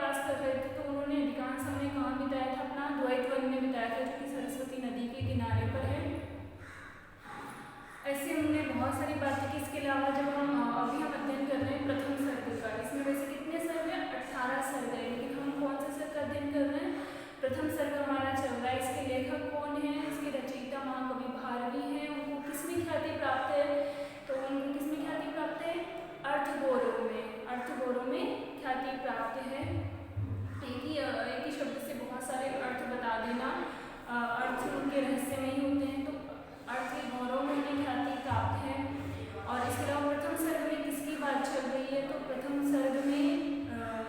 प्रवास कर रहे थे तो उन्होंने अधिकांश समय कहाँ बिताया था? अपना द्वैत वन में बिताया था, जो कि सरस्वती नदी के किनारे पर है। ऐसे हमने बहुत सारी बातें की। इसके अलावा जब अभी हम अध्ययन कर रहे हैं प्रथम सर्ग का, इसमें वैसे कितने सर्ग हैं? 18 सर्ग है, लेकिन हम कौन से सर्ग का अध्ययन कर रहे हैं? प्रथम सर्ग हमारा चल रहा है। इसके लेखक कौन है? इसके रचयिता महाकवि भारवी हैं। उनको किसमें ख्याति प्राप्त है? तो उनको किसमें ख्याति प्राप्त है? अर्थगौरव में, अर्थगौरव में ख्याति प्राप्त है। एक ही शब्द से बहुत सारे अर्थ बता देना, अर्थ उनके रहस्यमय होते हैं, तो अर्थ के गौरव में उन्हें ख्याति प्राप्त है। और इसके अलावा प्रथम सर्ग में किसकी बात चल रही है? तो प्रथम सर्ग में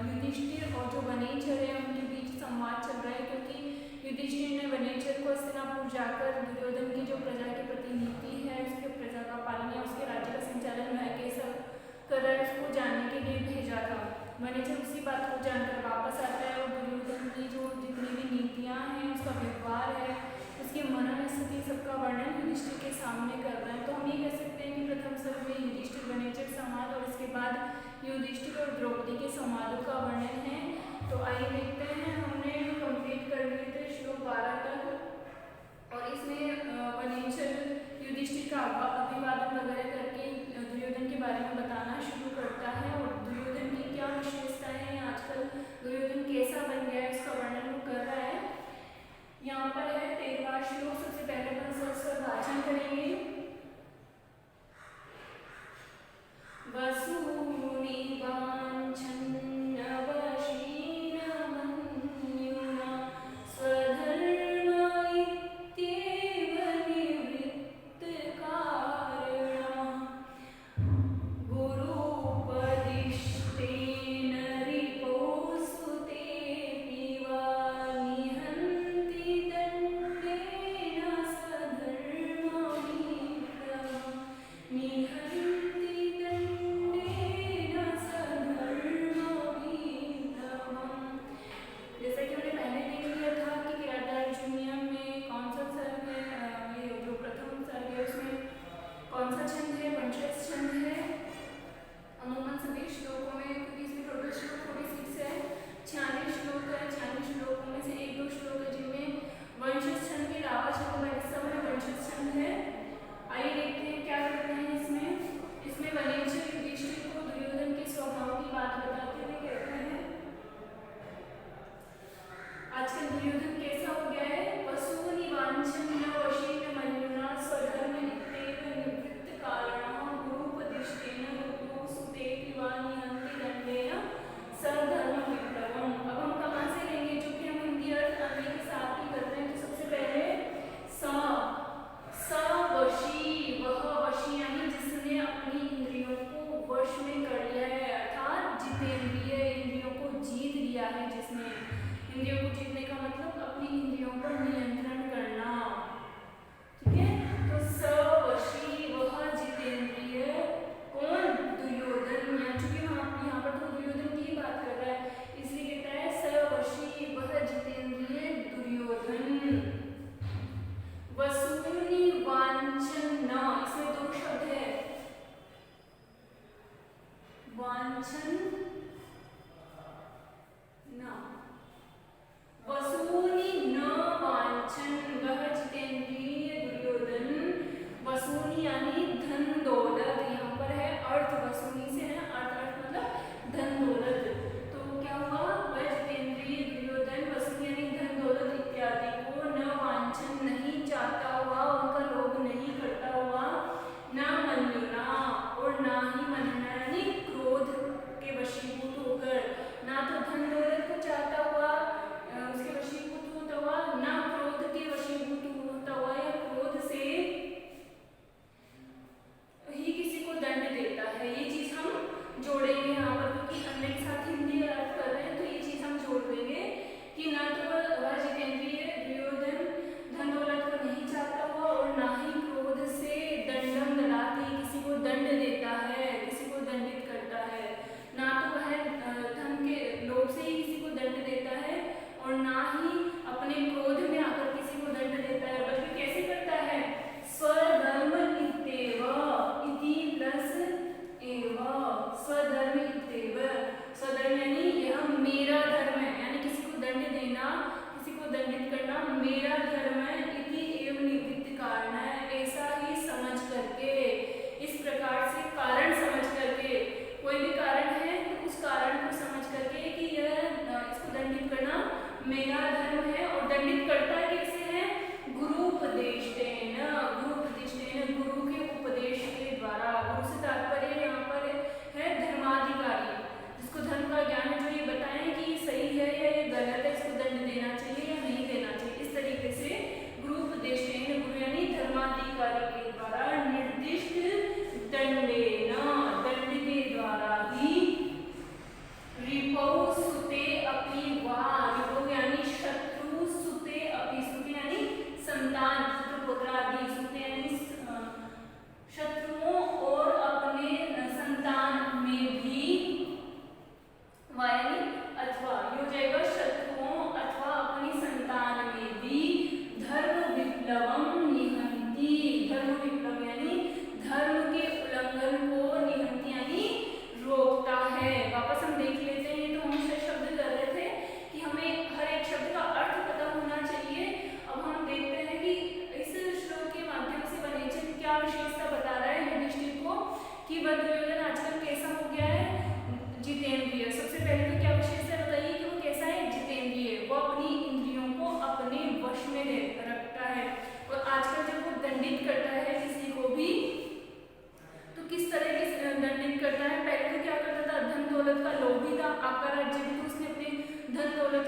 युधिष्ठिर और जो वनेचर है उनके बीच संवाद चल रहा है, क्योंकि युधिष्ठिर ने वनेचर को हस्तिनापुर जाकर दुर्योधन की जो प्रजा के प्रति नीति है, उसके प्रजा का पालन या उसके राज्य का संचालन वह कैसा कर रहा है उसको जानने के लिए भेजा था। वनेचर उसी बात को जानकर वापस आता है और दुर्योधन की जो जितनी भी नीतियाँ हैं, उसका व्यवहार है, उसकी मनन स्थिति, सबका वर्णन युधिष्ठिर के सामने कर रहे हैं। तो हम ये कह सकते हैं कि प्रथम सर्ग में युधिष्ठिर वनेचर संवाद और इसके बाद युधिष्ठिर और द्रौपदी के संवादों का वर्णन है। तो आइए देखते हैं, हमने कंप्लीट कर लिए थे श्लोक 12 तक, और इसमें वनेचर युधिष्ठिर का अभिवादन वगैरह करके दुर्योधन के बारे में बताना शुरू करता है, और दुर्योधन की क्या विशेषताएं हैं, आजकल दुर्योधन कैसा बन गया है, उसका वर्णन वो कर रहा है। यहाँ पर है 13वां श्लोक। सबसे पहले अपन उसका वाचन करेंगे। वसूनि वाञ्छन्न वशीन मन्युना स्वधर्म इत्येव निवृत्तकारिणा गुरुपदिष्टेन रिपोस्तुतेऽपि वा निहन्ति दण्डेन स्वधर्ममित्रम् निहन्ति दण्डेन स्वधर्ममित्रम्। जैसा कि हमने पहले देख लिया था कि किरातार्जुनीयम में कौन सा सर्ग है, ये जो प्रथम सर्ग है उसमें कौन सा छंद है? वंशज छंद है। अमूमन सभी श्लोकों में, क्योंकि इसमें टोटल श्लोक 46 है, 46 श्लोक है, 46 श्लोकों में से 1-2 श्लोक है जिनमें वंशज छंद के अलावा सब में वंशज छंद है। आइए देखते हैं क्या करते हैं इसमें वनेचर युधिष्ठिर को दुर्योधन के स्वभाव की बात बताते हुए कहते हैं, आजकल दुर्योधन कैसा हो गया है? वसूनि वाञ्छन्न वशीन मन्युना स्वधर्म इत्येव निवृत्तकारिणः गुरुपदिष्टेन रिपोस्तुतेऽपि वा निहन्ति दण्डेन स्वधर्ममित्रम्। अब हम कहाँ से लेंगे? जो कि हम हिंदी अर्थ अन्य के साथ ही करते हैं। तो सबसे पहले वशी, वह वशी यानी जिसने अपनी इंद्रियों को वश में कर लिया है, अर्थात जितेंद्रिय, इंद्रियों को जीत लिया है जिसने। इंद्रियों को जीतने का मतलब अपनी इंद्रियों पर नियंत्रण करना, ठीक है? तो सवशी, वह जितेंद्रिय, कौन? दुर्योधन। चूंकि यहाँ पर तो दुर्योधन की ही बात कर रहा है, इसलिए कहता है सवशी, वह जितेंद्रिय दुर्योधन। वसूनि वाञ्छन्न, इसमें 2 शब्द है, वाञ्छन न। वसूनि न वाञ्छन, वह जितेंद्रिय दुर्योधन। वसूनि यानी धन दौलत, यहाँ पर है अर्थ, वसूनि से है अर्थ, मतलब धन दौलत। तो क्या हुआ? वह जितेंद्रिय दुर्योधन वसूनि यानी धन दौलत इत्यादि को न वांछन नहीं चाहता हुआ, उनका लोभ नहीं करता हुआ, न मन्युना और ना ही मनना यानी क्रोध के वशीभूत दौलत का लोभी था, आपका राज्य भी, तो उसने अपने धन दौलत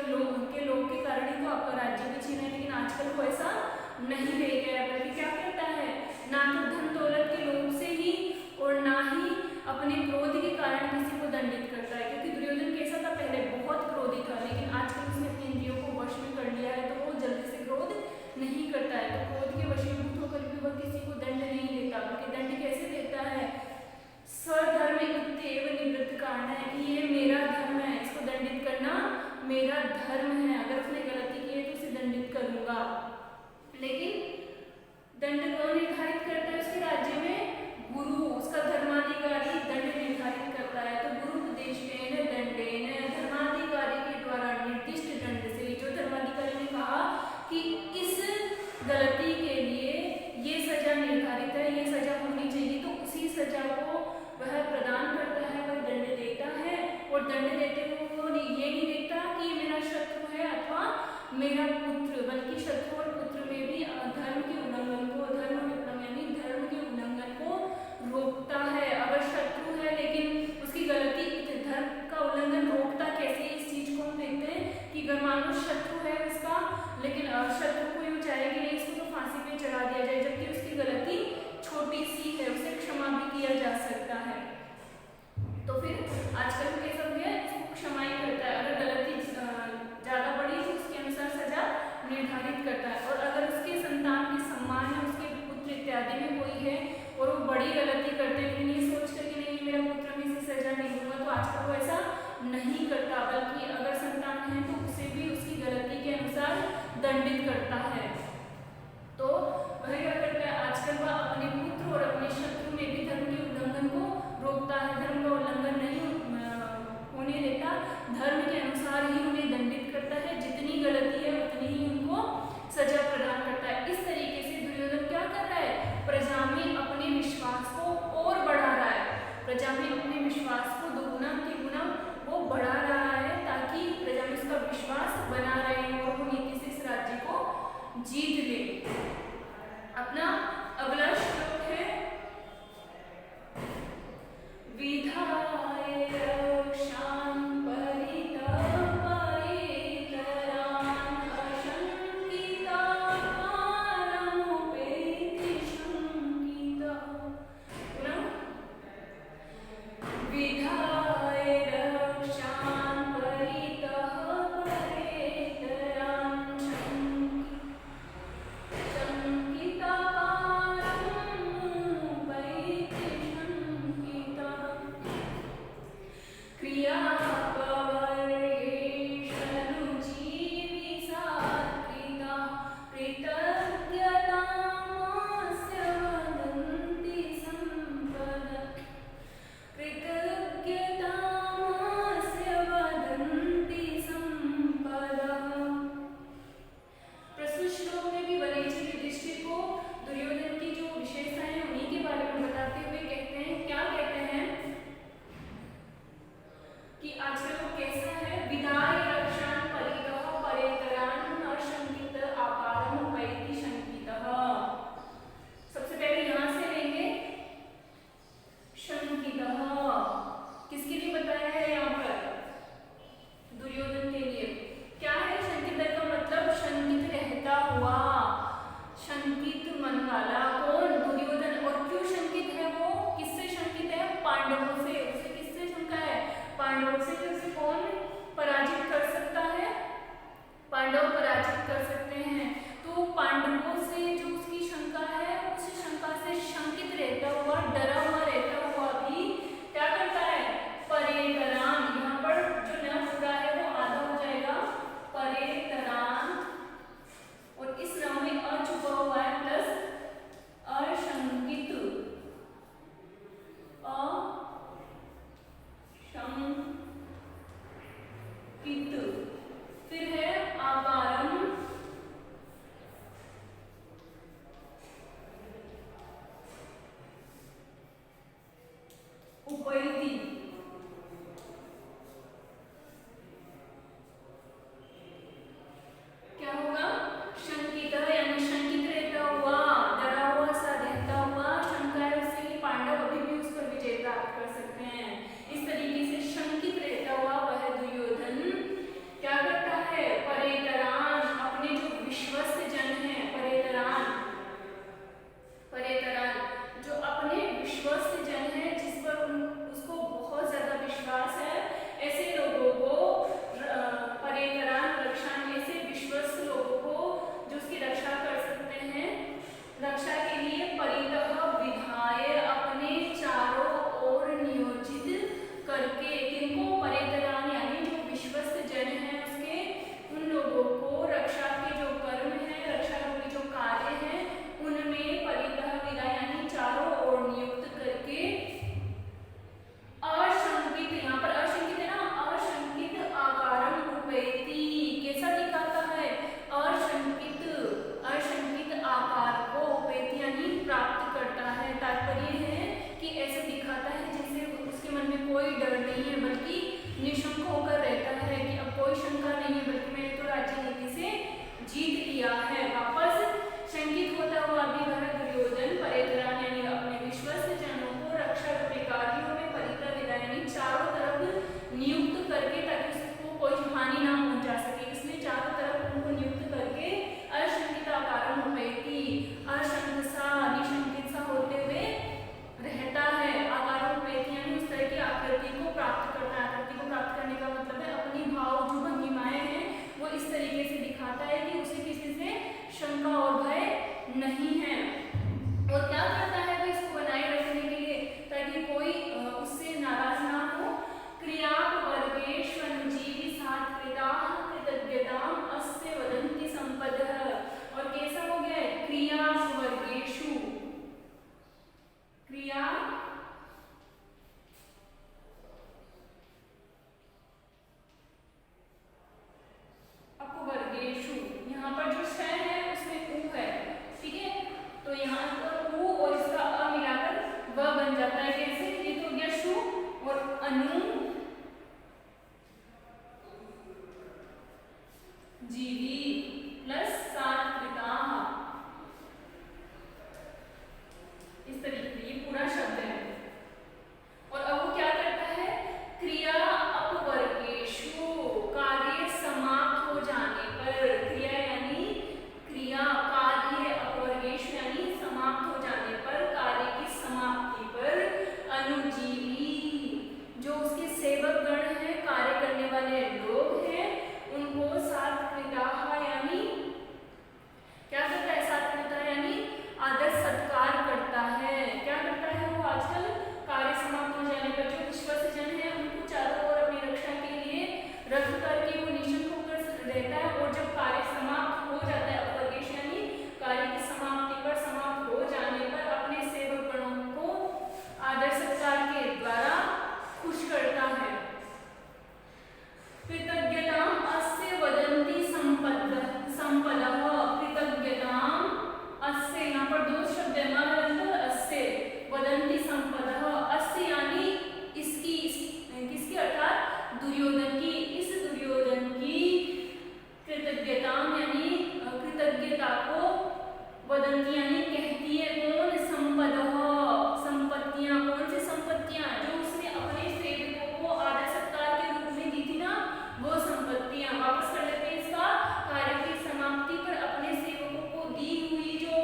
के लोभ के कारण ही तो आपका राज्य भी छीना है। लेकिन आजकल वो ऐसा नहीं रह गया, बल्कि क्या करता है, ना तो धन दौलत के लोभ से ही और ना ही अपने क्रोध के कारण किसी को दंडित करता है। क्योंकि दुर्योधन कैसा था, पहले बहुत क्रोधी था, लेकिन आजकल उसने अपने इंद्रियों को वश में कर लिया है, तो वो जल्दी से क्रोध नहीं करता है। तो क्रोध के वशीभूत होकर भी वह किसी को दंड नहीं देता, बल्कि दंड कैसे देता है, स्वधर्म इत्येव निवृत्त कारण है कि ये मेरा धर्म है, इसको दंडित करना मेरा धर्म है, अगर उसने गलती की है तो उसे दंडित करूंगा। लेकिन दंड कौन निर्धारित करता है उसके राज्य में, गुरु, उसका धर्माधिकारी दंड निर्धारित करता है। तो गुरु उपदेशेन दंडेन, धर्माधिकारी के द्वारा निर्दिष्ट दंड से, जो धर्माधिकारी ने कहा कि इस गलती के लिए ये सजा निर्धारित है, ये सजा होनी चाहिए, तो उसी सजा को वह प्रदान करता है, वह दंड देता है। और दंड देते हुए वो ये नहीं देखता कि ये मेरा शत्रु है अथवा मेरा पुत्र, बल्कि शत्रु और पुत्र में भी धर्म के उल्लंघन को, धर्म विप्लव यानी धर्म के उल्लंघन को रोकता है। अगर शत्रु है लेकिन उसकी गलती, धर्म का उल्लंघन रोकता कैसे, इस चीज को हम देखते हैं कि अगर मान लो शत्रु है उसका, लेकिन शत्रु को यूँ चाहे कि नहीं इसको तो फांसी पे चढ़ा दिया जाए, जबकि उसकी गलती छोटी सी है, उसे क्षमा भी किया जा सकता है। तो फिर आजकल कैसा हो गया, इसको क्षमा ही करता है। अगर गलती ज्यादा बड़ी तो उसके अनुसार सजा निर्धारित करता है। और अगर उसके संतान के सम्मान है, उसके पुत्र इत्यादि में कोई है और वो बड़ी गलती करते हैं, लेकिन ये सोच कर कि नहीं ये मेरा पुत्र, मैं इसे सजा नहीं दूंगा, तो आजकल वो ऐसा नहीं करता, बल्कि अगर संतान है तो उसे भी उसकी गलती के अनुसार दंडित करता है। तो वह क्या करता है, आजकल वह अपने पुत्र और अपने शत्रु में भी धर्म के उल्लंघन को रोकता है, धर्म का उल्लंघन नहीं होने देता, धर्म के अनुसार ही उन्हें दंडित करता है, जितनी गलती है उतनी ही उनको सजा प्रदान करता है। इस तरीके से दुर्योधन क्या कर रहा है, प्रजा में अपने विश्वास को और बढ़ा रहा है, प्रजा में अपने विश्वास को दुगुना तिगुना वो बढ़ा रहा है, ताकि कोई डर नहीं है बल्कि निशंक होकर रहता है कि अब कोई शंका नहीं है, बल्कि मैंने तो राज्य नीति से जीत लिया है। वापस शंकित होता हुआ भी वह दुर्योधन परित्राण यानी अपने विश्वस्त जनों को रक्षा कार्यों में परिता विदा यानी चारों तरफ नियुक्त करके, ताकि उसको कोई हानि ना पहुंचा सके, इसलिए चारों तरफ उनको नियुक्त करके अशंकिता कारण उपैति अशंकसा निशंकित सा होते हुए रहता है। आकार उपैति यानी उस तरह की आकृति को प्राप्त करता है। आकृति को प्राप्त करने का मतलब है अपनी भाव जो भंगिमाएं हैं वो इस तरीके से दिखाता है कि उसे किसी से शंका और भय नहीं है। और क्या करता है वो इसको बनाए रखने के लिए, ताकि कोई उससे नाराज ना हो। क्रिया वर्गेष्वनुजीवी सात्कृताः कृतज्ञताम् अस्य वदन्ति संपदः। और कैसा हो गया है, क्रिया वर्गेषु, क्रिया अपवर्गेषु, यहाँ पर जो श है उसमें उ है, ठीक है, तो यहाँ पर उ और इसका अ मिलाकर व बन जाता है। कैसे, ये तो गया शु और अनु जीवी प्लस सात्कृताः, इस तरीके से ये पूरा शब्द है। और अब वो क्या करता है, क्रिया अपवर्गेषु कार्य समाप्त हो जाने पर, क्रिया यानी क्रिया, कार्य अपवर्गेषु यानी समाप्त हो जाने पर, कार्य की समाप्ति पर अनुजीवी जो उसके सेवक गण है, कार्य करने वाले लोग हैं, उनको सात्कृताः यानी क्या करता है, सात्कृताः यानी आदर सत्कार करता है। क्या करता है वो, आजकल कार्य समाप्त हो जाने पर जो विश्वस्त जन है उनको चारों ओर अपनी रक्षा के लिए रख करके वो निशंक होकर रहता है। और जब कार्य समाप्त हो जाता है, अपवर्गेष यानी कार्य की समाप्ति पर, समाप्त हो जाने पर अपने सेवक गणों को आदर सत्कार के द्वारा खुश करता है। कृतज्ञताम् अस्य वदन्ति संपदः, कृतज्ञताम् अस्य, यहाँ पर दो शब्द है, अस्य वदन्ति संपदः, अस्य यानी इसकी, किसकी अर्थात दुर्योधन की, इस दुर्योधन की कृतज्ञताम् यानी कृतज्ञता को, वदन्ति यानी कहती है, कौन, संपदः संपत्तियां, कौन सी संपत्तियां, जो उसने अपने सेवकों को आदर सत्कार के रूप में दी थी ना, वो संपत्तियां। वापस कर लेते हैं इसका, कार्य की समाप्ति पर अपने सेवकों को दी हुई जो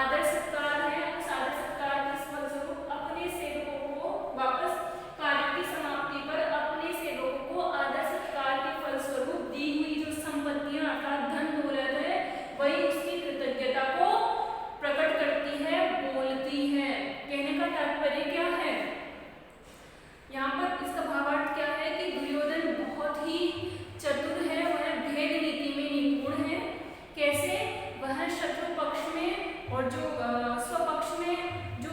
आदर सत्कार है, उस आदर सत्कार के फलस्वरूप अपने सेवकों को, वापस कार्य की समाप्ति पर अपने सेवकों को आदर सत्कार के फलस्वरूप दी हुई जो संपत्तियां अर्थात धन दौलत है, वही उसकी कृतज्ञता को प्रकट करती है, बोलती है। कहने का तात्पर्य क्या है, यहाँ पर इसका भावार्थ क्या है कि दुर्योधन बहुत ही चतुर है, वह भेद नीति में निपुण है। कैसे, वह शत्रु पक्ष में और जो स्वपक्ष में जो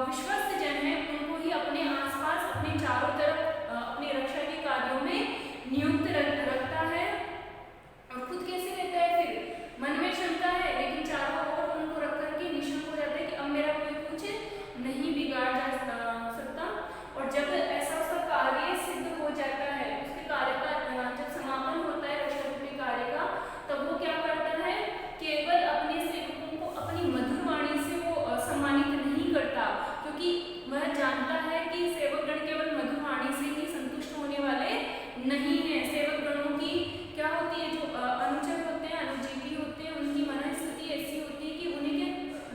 विश्वस्त जन है उनको ही अपने आसपास, अपने चारों तरफ अपनी रक्षा के कार्यों में नियुक्त रखता है। और खुद कैसे रहता है, फिर मन में क्षमता है लेकिन चारों ओर उनको रख करके निशंक हो जाता है कि अब मेरा कोई कुछ नहीं बिगाड़ जा सकता। और जब ऐसा उसका कार्य सिद्ध हो जाता है, उसके कार्य का जब समापन होता है रक्षारूपी कार्य का, तब वो क्या करता है, केवल अपने सेवकों को अपनी मधुर वाणी से वो सम्मानित नहीं करता, क्योंकि वह जानता है कि सेवक गण केवल मधुर वाणी से ही संतुष्ट होने वाले नहीं है। सेवक गणों की क्या होती है, जो अनुचर होते हैं, अनुजीवी होते हैं, उनकी मनस्थिति ऐसी होती है कि उन्हें के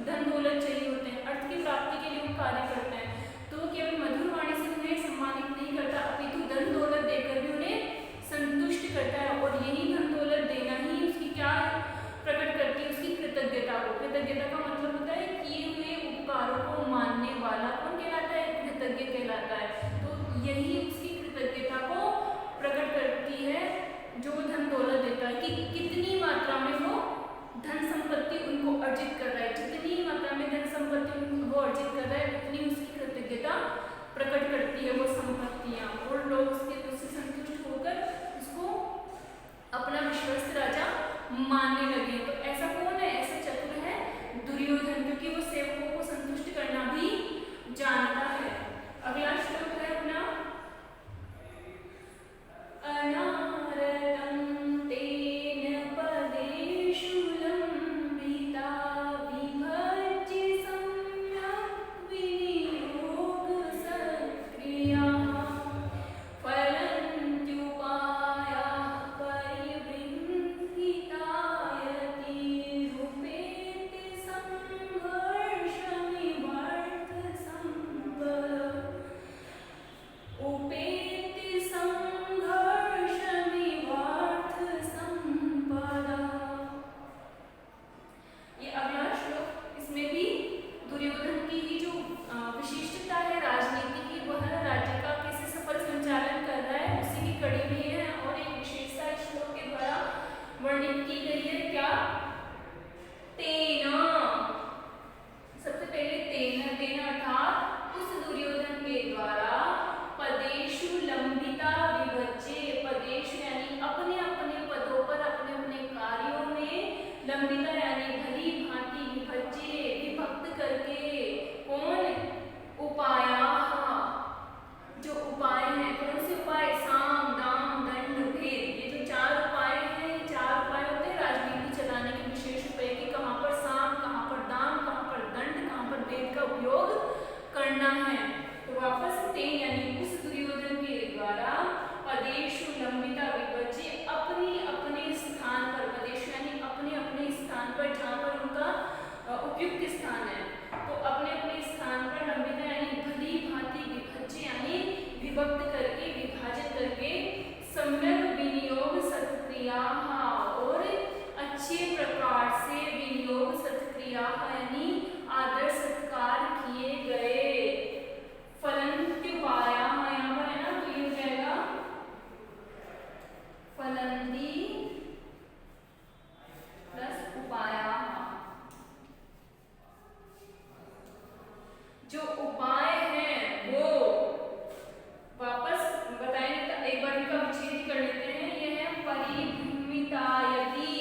धन दौलत चाहिए होते हैं, अर्थ की प्राप्ति के लिए वो कार्य करते हैं, तो वो केवल मधुर वाणी से उन्हें सम्मानित नहीं करता, अपितु धन दौलत देकर भी उन्हें संतुष्ट करता है। और यही धन दौलत देना ही उसकी क्या प्रकट करती है, उसकी कृतज्ञता को। कृतज्ञता का मतलब होता है किए हुए उपकारों को मानने वाला कौन कहलाता है, कृतज्ञ कहलाता है। तो यही उसकी कृतज्ञता को प्रकट करती है जो धन दौलत देता है, कि कितनी मात्रा में वो धन संपत्ति उनको अर्जित कर रहा है, जितनी मात्रा में धन संपत्ति वो अर्जित कर रहा है उतनी उसकी कृतज्ञता प्रकट करती है वो संपत्तियां, और लोग उससे संतुष्ट होकर उसको अपना विश्वस्त राजा मानने लगे। तो ऐसा कौन है, ऐसा चतुर है दुर्योधन, क्योंकि वो सेवकों को संतुष्ट करना भी जानता है। अगला श्लोक है अपना विभक्त करके, विभाजित करके सम्यक विनियोग सत्क्रिया और अच्छे प्रकार से विनियोग सत्क्रिया यानी आदर सत्कार किए गए। फलन्त्युपाया यहाँ पर है ना, तो ये हो जाएगा फलन्ति प्लस उपाया। जो उपाय है वो वापस बताएंगे, एक बार इनका विच्छेद कर लेते हैं। यह है परिभ्रमितायति,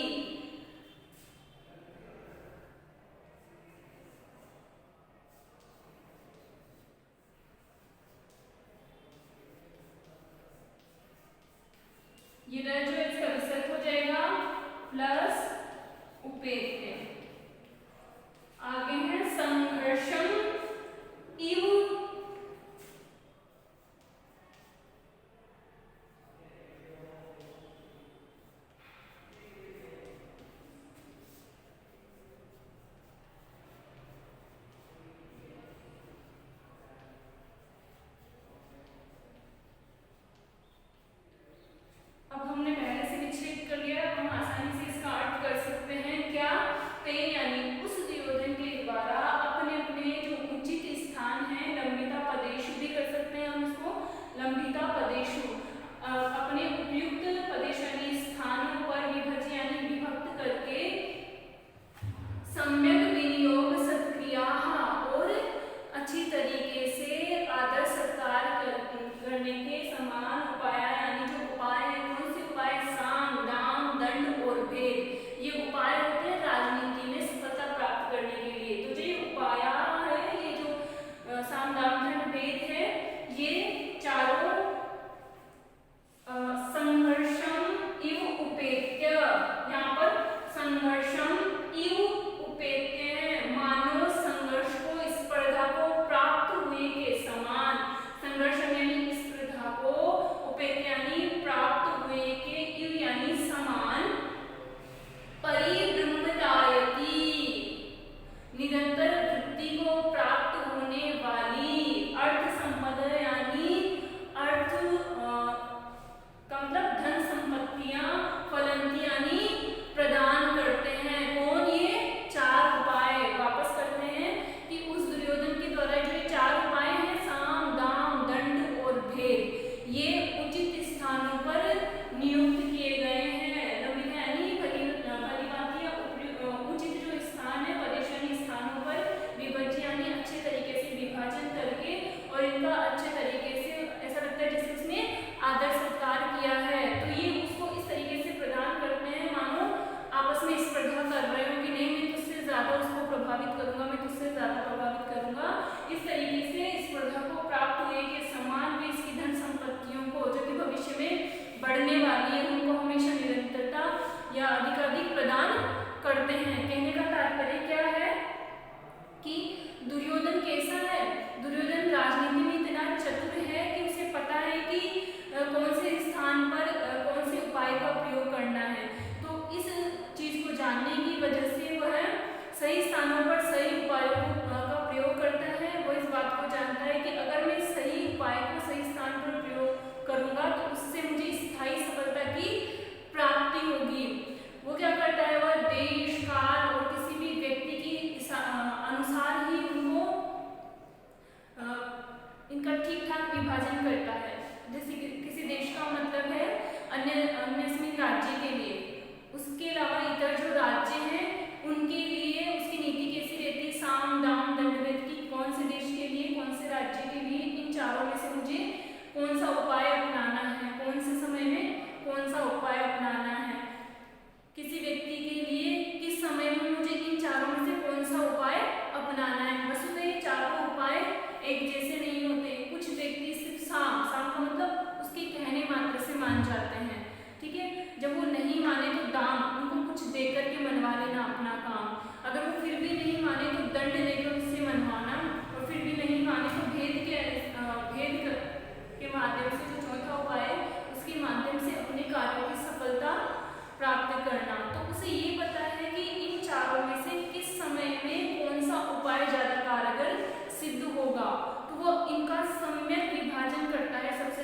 ये जो इसका विसर्ग हो जाएगा प्लस उपेत्य। आगे है संघर्षम इव, अब हमने पहले से विच्छेद कर लिया, हम आसानी से इसका अर्थ कर सकते हैं क्या, तेन यानी उस दुर्योधन के द्वारा अपने अपने जो उचित स्थान है, लंबिता पदेशु भी कर सकते हैं हम इसको, लंबिता पदेशु अपने उपयुक्त पदेश यानी स्थानों पर विभज यानी विभक्त करके सम्यक विनियोग सत्क्रिया और अच्छी तरीके से आदर सत्कार करने के समान उपाय यानी जो उपाय है, कौन से उपाय, साम दाम दंड और भेद, ये उपाय होते हैं राजनीति में सफलता प्राप्त करने के लिए। तो जो ये उपाय है, ये जो साम दाम दंड भेद है, ये चारों संघर्षम इव उपेत्य, यहाँ पर संघर्षम इव उपेत्य है, मानव संघर्ष को, स्पर्धा को प्राप्त हुए के समान। संघर्षम यानी स्पर्धा को, उपेत्य यानी प्राप्त हुए के, इव यानी समान। परिभ्रमितायति निरंतर वृद्धि को प्राप्त होने वाली, अर्थ संपदा यानी अर्थ का मतलब धन संपत्तियां, फलन्ति यानी प्रदान करते हैं। कौन, ये चार उपाय। वापस करते हैं कि उस दुर्योधन के द्वारा जो चार उपाय हैं, साम दाम दंड और भेद, ये उचित स्थानों पर नियुक्त किए गए हैं। लंबिता यानी भलीभांति उचित जो स्थान है, पदेश यानी स्थानों पर, विभज्य यानी अच्छे तरीके से विभाजन करके, और इनका अच्छे तरीके से ऐसा लगता है जैसे उसने आदर सत्कार किया है, तो ये उसको इस तरीके से प्रदान करते हैं मानो आपस में स्पर्धा कर रहे हो कि नहीं, मैं तुझसे ज्यादा उसको प्रभावित करूंगा, मैं तुझसे ज्यादा प्रभावित करूंगा। इस तरीके से स्पर्धा को प्राप्त हुए के समान भी इसकी धन संपत्तियों को, जो कि भविष्य में बढ़ने वाली है, उनको हमेशा निरंतरता या अधिकाधिक प्रदान करते हैं। कहने का तात्पर्य क्या है कि दुर्योधन कैसा है, दुर्योधन राजनीति में इतना चतुर है कि उसे पता है कि कौन से स्थान पर कौन से उपाय का प्रयोग करना है। तो इस चीज को जानने की वजह से वह सही स्थानों पर सही उपायों का प्रयोग करता है। वो इस बात को जानता है कि अगर मैं सही उपाय को सही स्थान पर प्रयोग करूंगा तो उससे मुझे स्थायी सफलता की प्राप्ति होगी। वो क्या करता है, वह देश काल और किसी भी व्यक्ति की अनुसार ही उनको इनका ठीक ठाक विभाजन करता है। जैसे किसी देश का मतलब है अन्य राज्य के लिए, उसके अलावा इतर जो राज्य हैं उनके लिए उसकी नीति कैसी रहती है, साम दाम दंड भेद की, कौन से देश के लिए, कौन से राज्य के लिए, इन चारों में से मुझे कौन सा उपाय अपनाना है, कौन से समय में कौन सा उपाय अपनाना है। किसी व्यक्ति के लिए किस समय में मुझे इन चारों में से कौन सा उपाय अपनाना है। वसुधैव चारों उपाय एक जैसे नहीं होते। कुछ व्यक्ति सिर्फ साम का मतलब उसके कहने मात्र से मान जाते हैं, ठीक है। जब वो नहीं माने तो दाम, उनको कुछ देकर के मनवा लेना अपना काम। अगर वो फिर भी नहीं माने तो दंड देकर उससे मनवाना, और फिर भी नहीं माने तो भेद के माध्यम से, जो चौथा उपाय उसके माध्यम से अपने कार्यों की सफलता प्राप्त करना। तो उसे ये पता है कि इन चारों में से किस समय में कौन सा उपाय ज्यादा कारगर सिद्ध होगा, तो वो इनका सम्यक विभाजन करता है। सबसे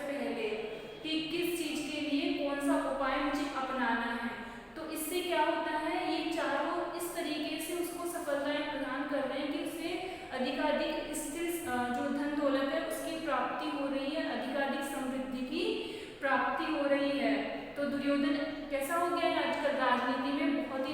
कि किस चीज़ के लिए कौन सा उपाय मुझे अपनाना है। तो इससे क्या होता है, ये चारों इस तरीके से उसको सफलताएं प्रदान कर रहे हैं कि उसे अधिकाधिक स्थिर जो धन दौलत है उसकी प्राप्ति हो रही है, अधिकाधिक समृद्धि की प्राप्ति हो रही है। तो दुर्योधन कैसा हो गया है आजकल राजनीति में बहुत ही